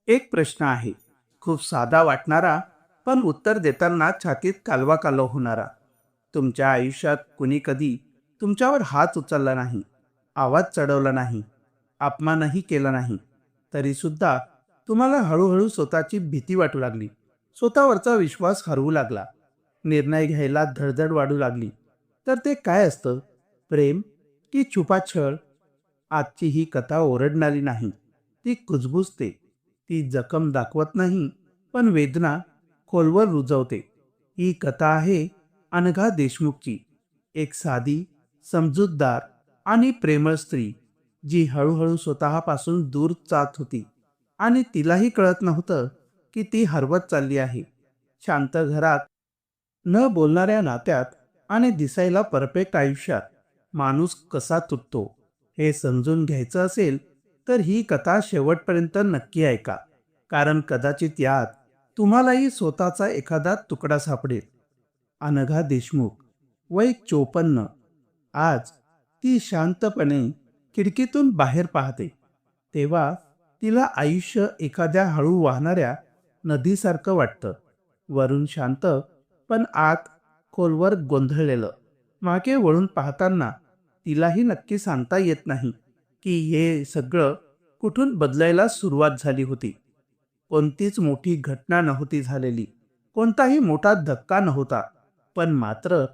एक प्रश्न आहे, खूप साधा वाटणारा, पण उत्तर देताना छातीत कालवा कालव होणारा. तुमच्या आयुष्यात कुणी कधी तुमच्यावर हात उचलला नाही, आवाज चढवला नाही, अपमानही केला नाही, तरीसुद्धा तुम्हाला हळूहळू स्वतःची भीती वाटू लागली, स्वतःवरचा विश्वास हरवू लागला, निर्णय घ्यायला धडधड वाढू लागली. तर ते काय असतं? प्रेम की छुपा छळ? आजची ही कथा ओरडणारी नाही, ती कुजबुजते. ती जखम दाखवत नाही, पण वेदना खोलवर रुजवते. ही कथा आहे अनघा देशमुखची, एक साधी, समजूतदार आणि प्रेमळ स्त्री, जी हळूहळू स्वतःपासून दूर जात होती आणि तिलाही कळत नव्हतं की ती हरवत चालली आहे. शांत घरात, न बोलणाऱ्या नात्यात आणि दिसायला परफेक्ट आयुष्यात माणूस कसा तुटतो हे समजून घ्यायचं असेल तर ही कथा शेवटपर्यंत नक्की ऐका. कारण कदाचित यात तुम्हालाही स्वतःचा एखादा तुकडा सापडेल. अनघा देशमुख, वय 54. आज ती शांतपणे खिडकीतून बाहेर पाहते, तेव्हा तिला आयुष्य एखाद्या हळू वाहणाऱ्या नदीसारखं वाटतं. वरून शांत, पण आत खोलवर गोंधळलेलं. मागे वळून पाहताना तिलाही नक्की सांगता येत नाही की हे सगळं कुठून बदलायला सुरुवात झाली होती. कोणतीच मोठी घटना नव्हती झालेली, कोणताही मोठा धक्का नव्हता, पण मात्र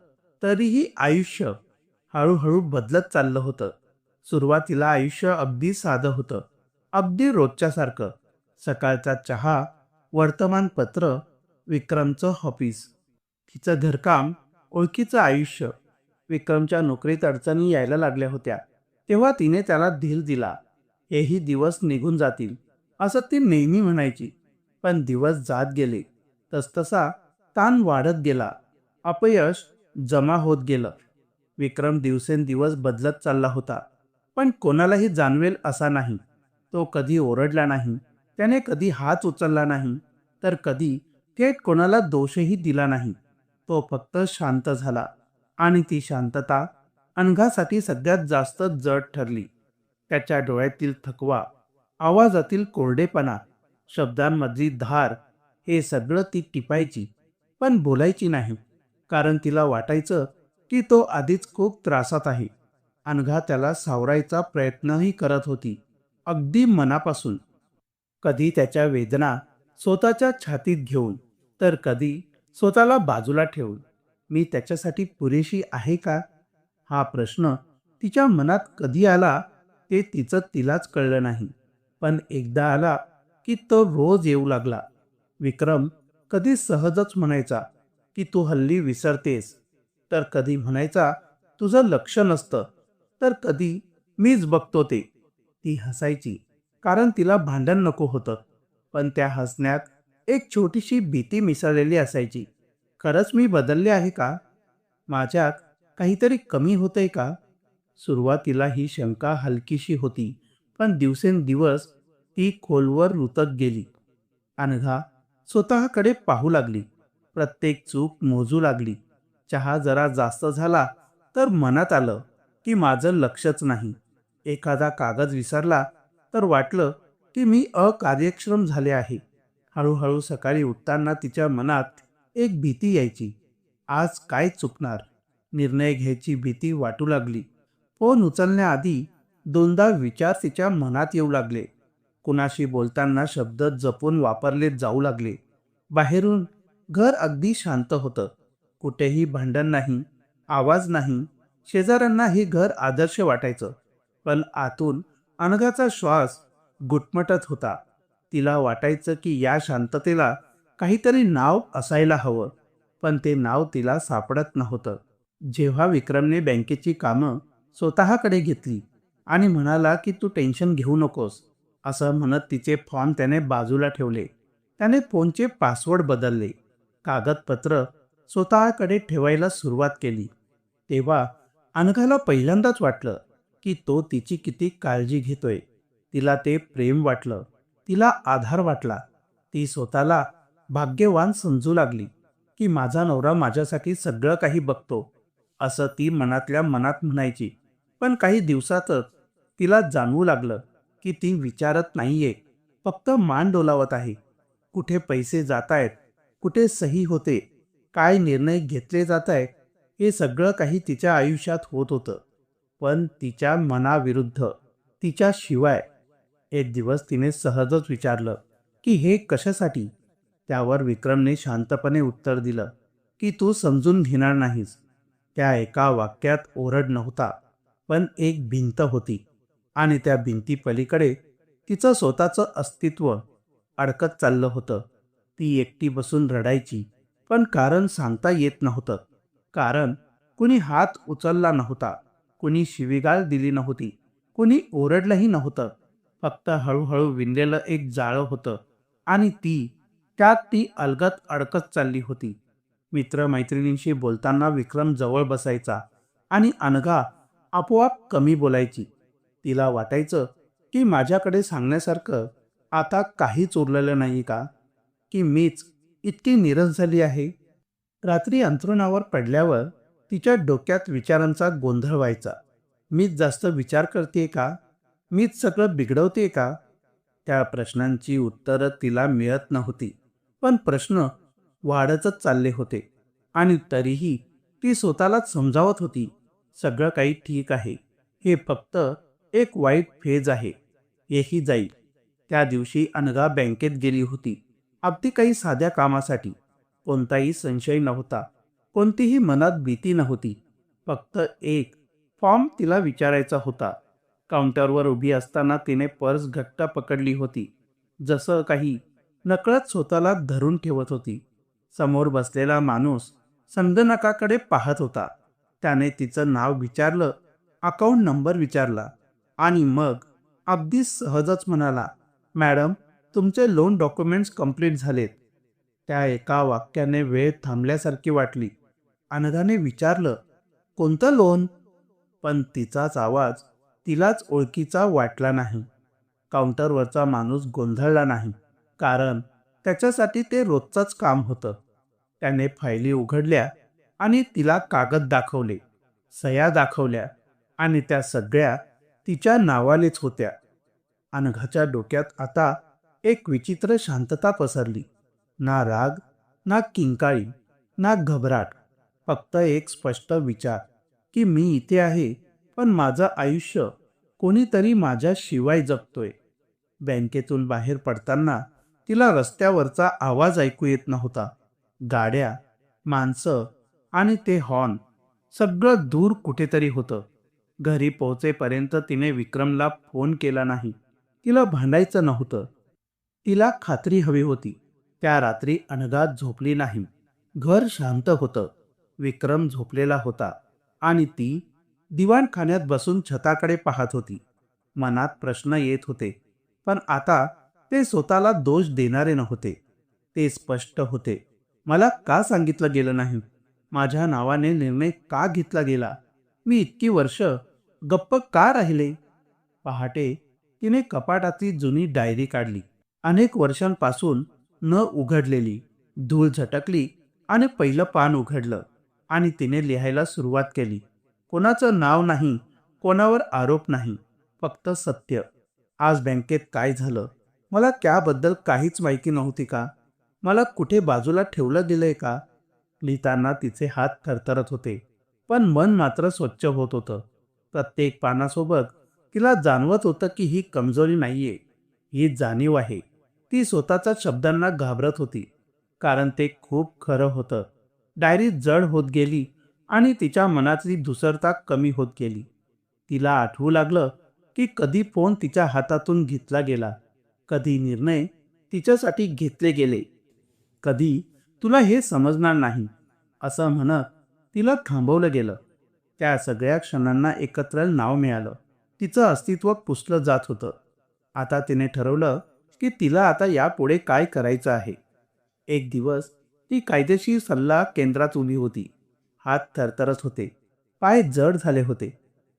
तरीही आयुष्य हळूहळू बदलत चाललं होतं. सुरुवातीला आयुष्य अगदी साधं होतं, अगदी रोजच्यासारखं. सकाळचा चहा, वर्तमानपत्र, विक्रमचं ऑफिस, तिचं घरकाम, ओळखीचं आयुष्य. विक्रमच्या नोकरीत अडचणी यायला लागल्या होत्या, तेव्हा तिने त्याला धीर दिला. हेही दिवस निघून जातील, असं ती नेहमी म्हणायची. पण दिवस जात गेले, तसतसा ताण वाढत गेला, अपयश जमा होत गेलं. विक्रम दिवसेंदिवस बदलत चालला होता, पण कोणालाही जाणवेल असा नाही. तो कधी ओरडला नाही, त्याने कधी हात उचलला नाही, तर कधी थेट कोणाला दोषही दिला नाही. तो फक्त शांत झाला आणि ती शांतता अनघासाठी सगळ्यात जास्त जड ठरली. त्याच्या डोळ्यातील थकवा, आवाजातील कोरडेपणा, शब्दांमधली धार, हे सगळं ती टिपायची, पण बोलायची नाही. कारण तिला वाटायचं की तो आधीच खूप त्रासात आहे. अनघा त्याला सावरायचा प्रयत्नही करत होती, अगदी मनापासून. कधी त्याच्या वेदना स्वतःच्या छातीत घेऊन, तर कधी स्वतःला बाजूला ठेवून. मी त्याच्यासाठी पुरेशी आहे का, हा प्रश्न तिच्या मनात कधी आला ते तिचं तिलाच कळलं नाही. पण एकदा आला की तो रोज येऊ लागला. विक्रम कधी सहजच म्हणायचा की तू हल्ली विसरतेस, तर कधी म्हणायचा तुझं लक्ष नसतं, तर कधी मीच बघतो ते. ती हसायची, कारण तिला भांडण नको होतं, पण त्या हसण्यात एक छोटीशी भीती मिसळलेली असायची. खरंच मी बदलले आहे का? माझ्यात काहीतरी कमी होतंय का? सुरुवातीला ही शंका हलकीशी होती, पण दिवसेंदिवस ती खोलवर रुतत गेली. अनघा स्वतःकडे पाहू लागली, प्रत्येक चूक मोजू लागली. चहा जरा जास्त झाला तर मनात आलं की माझं लक्षच नाही. एखादा कागद विसरला तर वाटलं की मी अकार्यक्षम झाले आहे. हळूहळू सकाळी उठताना तिच्या मनात एक भीती यायची. आज काय चुकणार? निर्णय घ्यायची भीती वाटू लागली. फोन उचलण्याआधी दोनदा विचार तिच्या मनात येऊ लागले. कुणाशी बोलताना शब्द जपून वापरले जाऊ लागले. बाहेरून घर अगदी शांत होतं. कुठेही भांडण नाही, आवाज नाही. शेजाऱ्यांना हे घर आदर्श वाटायचं. पण आतून अनघाचा श्वास घुटमटत होता. तिला वाटायचं की या शांततेला काहीतरी नाव असायला हवं, पण ते नाव तिला सापडत नव्हतं. जेव्हा विक्रमने बँकेची कामं स्वतःकडे घेतली आणि म्हणाला की तू टेन्शन घेऊ नकोस, असं म्हणत तिचे फॉर्म त्याने बाजूला ठेवले. त्याने फोनचे पासवर्ड बदलले, कागदपत्र स्वतःकडे ठेवायला सुरुवात केली. तेव्हा अनघाला पहिल्यांदाच वाटलं की तो तिची किती काळजी घेतोय. तिला ते प्रेम वाटलं, तिला आधार वाटला. ती स्वतःला भाग्यवान समजू लागली की माझा नवरा माझ्यासाठी सगळं काही बघतो, असं ती मनातल्या मनात म्हणायची. पण काही दिवसातच तिला जाणवू लागलं की ती विचारत नाहीये, फक्त मान डोलावत आहे. कुठे पैसे जात आहेत, कुठे सही होते, काय निर्णय घेतले जात आहेत, हे सगळं काही तिच्या आयुष्यात होत होतं. पण तिच्या मनाविरुद्ध, तिच्याशिवाय. एक दिवस तिने सहजच विचारलं की हे कशासाठी. त्यावर विक्रमने शांतपणे उत्तर दिलं की तू समजून घेणार नाहीस. त्या एका वाक्यात ओरड नव्हता, पण एक भिंत होती. आणि त्या भिंतीपलीकडे तिचं स्वतःचं अस्तित्व अडकत चाललं होतं. ती एकटी बसून रडायची, पण कारण सांगता येत नव्हतं. कारण कुणी हात उचलला नव्हता, कुणी शिवीगाळ दिली नव्हती, कुणी ओरडलंही नव्हतं. फक्त हळूहळू विणलेलं एक जाळं होतं आणि त्यात ती अलगद अडकत चालली होती. मित्रमैत्रिणींशी बोलताना विक्रम जवळ बसायचा आणि अनघा आपोआप कमी बोलायची. तिला वाटायचं की माझ्याकडे सांगण्यासारखं आता काहीच उरलेलं नाही का, की मीच इतकी नीरस झाली आहे. रात्री अंथरुणावर पडल्यावर तिच्या डोक्यात विचारांचा गोंधळ व्हायचा. मीच जास्त विचार करते का, मीच सगळं बिघडवते का. त्या प्रश्नांची उत्तरं तिला मिळत नव्हती, पण प्रश्न वाढतच चालले होते. आणि तरीही ती स्वतःलाच समजावत होती, सगळं काही ठीक आहे, हे फक्त एक वाईट फेज आहे, हेही जाईल. त्या दिवशी अनघा बँकेत गेली होती, अगदी काही साध्या कामासाठी. कोणताही संशय नव्हता, कोणतीही मनात भीती नव्हती. फक्त एक फॉर्म तिला विचारायचा होता. काउंटरवर उभी असताना तिने पर्स घट्ट पकडली होती, जसं काही नकळत स्वतःला धरून ठेवत होती. समोर बसलेला माणूस संगणकाकडे पाहत होता. त्याने तिचं नाव विचारलं, अकाउंट नंबर विचारला आणि मग अगदी सहजच म्हणाला, मॅडम, तुमचे लोन डॉक्युमेंट्स कंप्लीट झालेत. त्या एका वाक्याने वेळ थांबल्यासारखी वाटली. अनघाने विचारलं, कोणतं लोन. पण तिचाच आवाज तिलाच ओळखीचा वाटला नाही. काउंटरवरचा माणूस गोंधळला नाही, कारण त्याच्यासाठी ते रोजचंच काम होतं. त्याने फायली उघडल्या आणि तिला कागद दाखवले, सह्या दाखवल्या, आणि त्या सगळ्या तिच्या नावालेच होत्या. अनघाच्या डोक्यात आता एक विचित्र शांतता पसरली. ना राग, ना किंकाळी, ना घबराट. फक्त एक स्पष्ट विचार की मी इथे आहे, पण माझं आयुष्य कोणीतरी माझ्या शिवाय जगतोय. बँकेतून बाहेर पडताना तिला रस्त्यावरचा आवाज ऐकू येत नव्हता. गाड्या, माणसं आणि ते हॉर्न, सगळं दूर कुठेतरी होतं. घरी पोहोचेपर्यंत तिने विक्रमला फोन केला नाही. तिला भांडायचं नव्हतं, तिला खात्री हवी होती. त्या रात्री अनघा झोपली नाही. घर शांत होतं, विक्रम झोपलेला होता आणि ती दिवाणखान्यात बसून छताकडे पाहत होती. मनात प्रश्न येत होते, पण आता ते स्वतःला दोष देणारे नव्हते. ते स्पष्ट होते. मला का सांगितलं गेलं नाही, माझ्या नावाने निर्णय का घेतला गेला, मी इतकी वर्ष गप्प का राहिले. पहाटे तिने कपाटातली जुनी डायरी काढली. अनेक वर्षांपासून न उघडलेली. धूळ झटकली आणि पहिलं पान उघडलं आणि तिने लिहायला सुरुवात केली. कोणाचं नाव नाही, कोणावर आरोप नाही, फक्त सत्य. आज बँकेत काय झालं, मला त्याबद्दल काहीच माहिती नव्हती का, मला कुठे बाजूला ठेवलं गेलंय का. लिहिताना तिचे हात थरथरत होते, पण मन मात्र स्वच्छ होत होतं. प्रत्येक पानासोबत तिला जाणवत होतं की ही कमजोरी नाहीये, ही जाणीव आहे. ती स्वतःच्या शब्दांना घाबरत होती, कारण ते खूप खरं होतं. डायरी जड होत गेली आणि तिच्या मनातली धुसरता कमी होत गेली. तिला आठवू लागलं की कधी फोन तिच्या हातातून घेतला गेला, कधी निर्णय तिच्यासाठी घेतले गेले, कधी तुला हे समजणार नाही असं म्हणत तिला थांबवलं गेलं. त्या सगळ्या क्षणांना एकत्र नाव मिळालं. तिचं अस्तित्व पुसलं जात होतं. आता तिने ठरवलं की तिला आता यापुढे काय करायचं आहे. एक दिवस ती कायदेशीर सल्ला केंद्रात उभी होती. हात थरथरत होते, पाय जड झाले होते,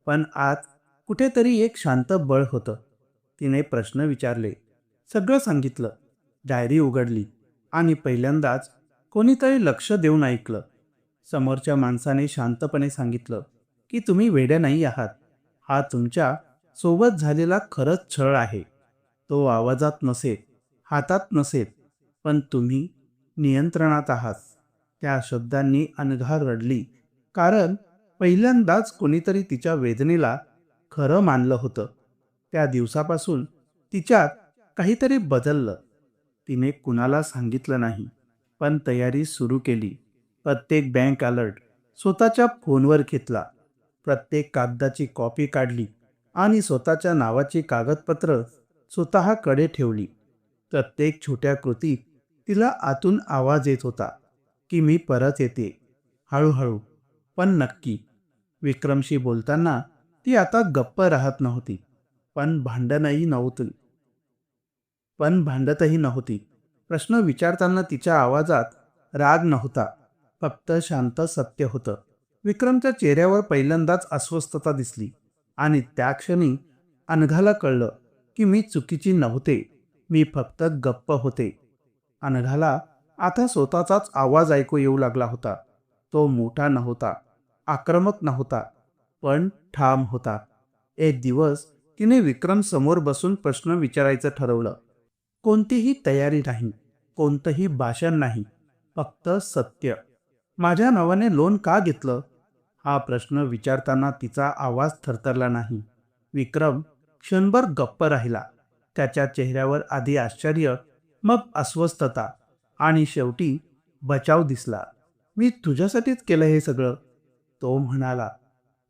पण आत कुठेतरी एक शांत बळ होतं. तिने प्रश्न विचारले, सगळं सांगितलं. डायरी उघडली आणि पहिल्यांदाच कोणीतरी लक्ष देऊन ऐकलं. समोरच्या माणसाने शांतपणे सांगितलं की तुम्ही वेडे नाही आहात, हा तुमच्या सोबत झालेला खरंच छळ आहे. तो आवाजात नसेल, हातात नसेल, पण तुम्ही नियंत्रणात आहात. त्या शब्दांनी अनघा रडली, कारण पहिल्यांदाच कोणीतरी तिच्या वेदनेला खरं मानलं होतं. त्या दिवसापासून तिच्यात काहीतरी बदललं. तिने कुणाला सांगितलं नाही, पण तयारी सुरू केली. प्रत्येक बँक अलर्ट स्वतःच्या फोनवर घेतला. प्रत्येक कागदाची कॉपी काढली आणि स्वतःच्या नावाची कागदपत्र स्वतःकडे ठेवली. प्रत्येक छोट्या कृतीत तिला आतून आवाज येत होता की मी परत येते, हळूहळू पण नक्की. विक्रमशी बोलताना ती आता गप्प राहत नव्हती, पण भांडणही नव्हती पण भांडतही नव्हती. प्रश्न विचारताना तिच्या आवाजात राग नव्हता, फक्त शांत सत्य होतं. विक्रमच्या चेहऱ्यावर पहिल्यांदाच अस्वस्थता दिसली आणि त्या क्षणी अनघाला कळलं की मी चुकीची नव्हते, मी फक्त गप्प होते. अनघाला आता स्वतःचाच आवाज ऐकू येऊ लागला होता. तो मोठा नव्हता, आक्रमक नव्हता, पण ठाम होता. एक दिवस तिने विक्रम समोर बसून प्रश्न विचारायचं ठरवलं. कोणतीही तयारी नाही, कोणतंही भाषण नाही, फक्त सत्य. माझ्या नावाने लोन का घेतलं? हा प्रश्न विचारताना तिचा आवाज थरथरला नाही. विक्रम क्षणभर गप्प राहिला. त्याच्या चेहऱ्यावर आधी आश्चर्य, मग अस्वस्थता आणि शेवटी बचाव दिसला. मी तुझ्यासाठीच केलं हे सगळं, तो म्हणाला.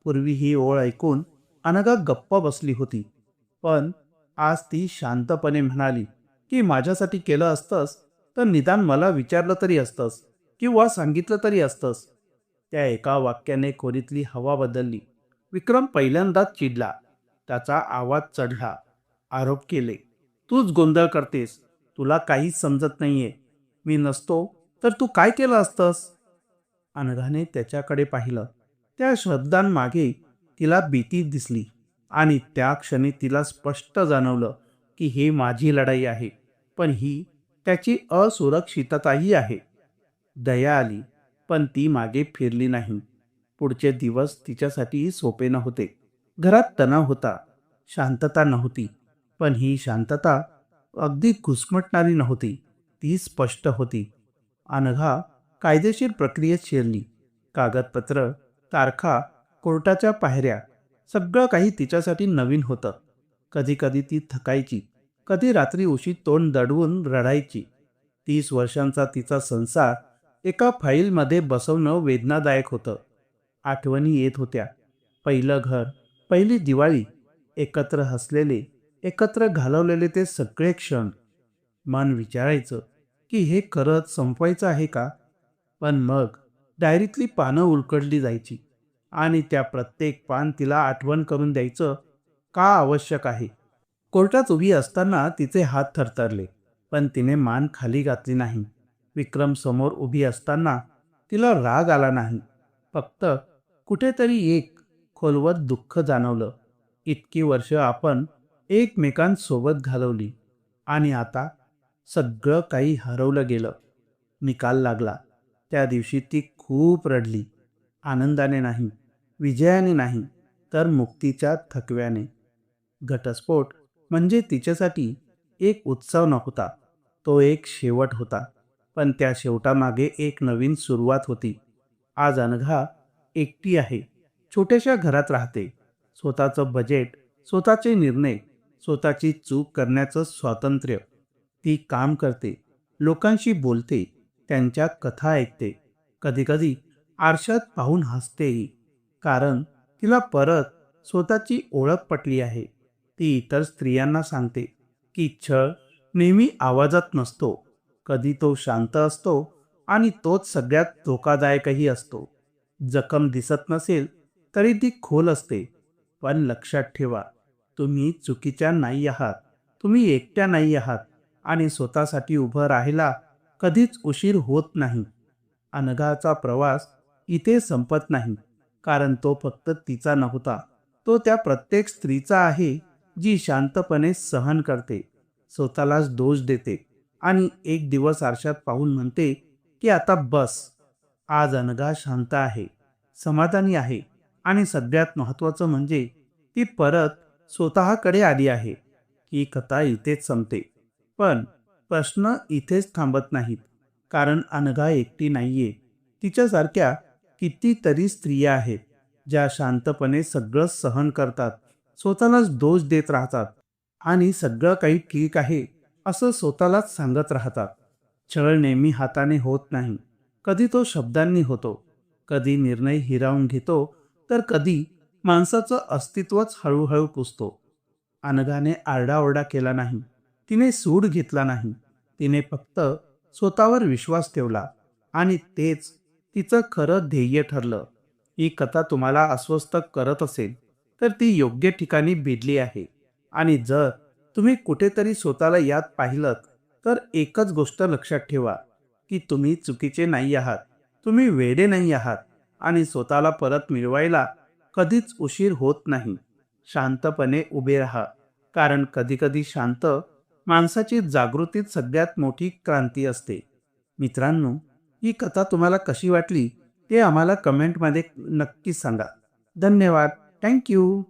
पूर्वी ही ओळ ऐकून अनघा गप्प बसली होती, पण आज ती शांतपणे म्हणाली की माझ्यासाठी केलं असतंस तर निदान मला विचारलं तरी असतंस किंवा सांगितलं तरी असतंस. त्या एका वाक्याने खोलीतली हवा बदलली. विक्रम पहिल्यांदाच चिडला. त्याचा आवाज चढला. आरोप केले, तूच गोंधळ करतेस, तुला काहीच समजत नाहीये. मी नसतो तर तू काय केलं असतंस? अनघाने त्याच्याकडे पाहिलं. त्या शब्दांमागे तिला भीती दिसली आणि त्या क्षणी तिला स्पष्ट जाणवलं की ही माझी लढाई आहे, पण ही त्याची असुरक्षितताही आहे. दया आली, पण ती मागे फिरली नाही. पुढचे दिवस तिच्यासाठी सोपे नव्हते. घरात तणाव होता, शांतता नव्हती, पण ही शांतता अगदी घुसमटणारी नव्हती, ती स्पष्ट होती. अनघा कायदेशीर प्रक्रियेत शिरली. कागदपत्र, तारखा, कोर्टाच्या पायऱ्या, सगळं काही तिच्यासाठी नवीन होतं. कधी कधी ती थकायची, कधी रात्री उशी तोंड दडवून रडायची. 30 वर्षांचा तिचा संसार एका फाईलमध्ये बसवणं वेदनादायक होतं. आठवणी येत होत्या. पहिलं घर, पहिली दिवाळी, एकत्र हसलेले, एकत्र घालवलेले ते सगळे क्षण. मन विचारायचं की हे खरंच संपवायचं आहे का? पण मग डायरीतली पानं उलगडली जायची आणि त्या प्रत्येक पान तिला आठवण करून द्यायचं का आवश्यक आहे. कोर्टात उभी असताना तिचे हात थरथरले, पण तिने मान खाली घातली नाही. विक्रम समोर उभी असताना तिला राग आला नाही, फक्त कुठेतरी एक खोलवर दुःख जाणवलं. इतकी वर्ष आपण एकमेकांसोबत घालवली आणि आता सगळं काही हरवलं गेलं. निकाल लागला. त्या दिवशी ती खूप रडली. आनंदाने नाही, विजयाने नाही, तर मुक्तीच्या थकव्याने. घटस्फोट म्हणजे तिच्यासाठी एक उत्सव नव्हता, तो एक शेवट होता. पण त्या शेवटामागे एक नवीन सुरुवात होती. आज अनघा एकटी आहे, छोट्याशा घरात राहते. स्वतःचं बजेट, स्वतःचे निर्णय, स्वतःची चूक करण्याचं स्वातंत्र्य. ती काम करते, लोकांशी बोलते, त्यांच्या कथा ऐकते, कधीकधी आरशात पाहून हसतेही, कारण तिला परत स्वतःची ओळख पटली आहे. ती इतर स्त्रियांना सांगते की छळ नेहमी आवाजात नसतो, कधी तो शांत असतो आणि तोच सगळ्यात धोकादायकही असतो. जखम दिसत नसेल तरी ती खोल असते. पण लक्षात ठेवा, तुम्ही चुकीच्या नाही आहात, तुम्ही एकट्या नाही आहात आणि स्वतःसाठी उभं राहायला कधीच उशीर होत नाही. अनघाचा प्रवास इथे संपत नाही, कारण तो फक्त तिचा नव्हता, तो त्या प्रत्येक स्त्रीचा आहे जी शांतपणे सहन करते, स्वतःलाच दोष देते आणि एक दिवस आरशात पाहून म्हणते की आता बस. आज अनघा शांत आहे, समाधानी आहे आणि सगळ्यात महत्त्वाचं म्हणजे ती परत स्वतःकडे आली आहे. ही कथा इथेच संपते. पण प्रश्न इथेच थांबत नाहीत. कारण अनघा एकटी नाहीये. तिच्यासारख्या कितीतरी स्त्रिया आहेत ज्या शांतपणे सगळं सहन करतात, स्वतःलाच दोष देत राहतात आणि सगळं काही ठीक आहे असं स्वतःलाच सांगत राहतात. छळ नेहमी हाताने होत नाही. कधी तो शब्दांनी होतो, कधी निर्णय हिरावून घेतो, तर कधी माणसाचं अस्तित्वच हळूहळू पुसतो. अनघाने आरडाओरडा केला नाही, तिने सूड घेतला नाही. तिने फक्त स्वतःवर विश्वास ठेवला आणि तेच तिचं खरं ध्येय ठरलं. ही कथा तुम्हाला अस्वस्थ करत असेल तर ती योग्य ठिकाणी भिडली आहे. आणि जर तुम्ही कुठेतरी स्वतःला यात पाहिलं तर एकच गोष्ट लक्षात ठेवा की तुम्ही चुकीचे नाही आहात, तुम्ही वेडे नाही आहात आणि स्वतःला परत मिळवायला कधीच उशीर होत नाही. शांतपणे उभे राहा, कारण कधीकधी शांत माणसाची जागृतीच सगळ्यात मोठी क्रांती असते. मित्रांनो, ही कथा तुम्हाला कशी वाटली ते आम्हाला कमेंटमध्ये नक्की सांगा. धन्यवाद. थँक्यू.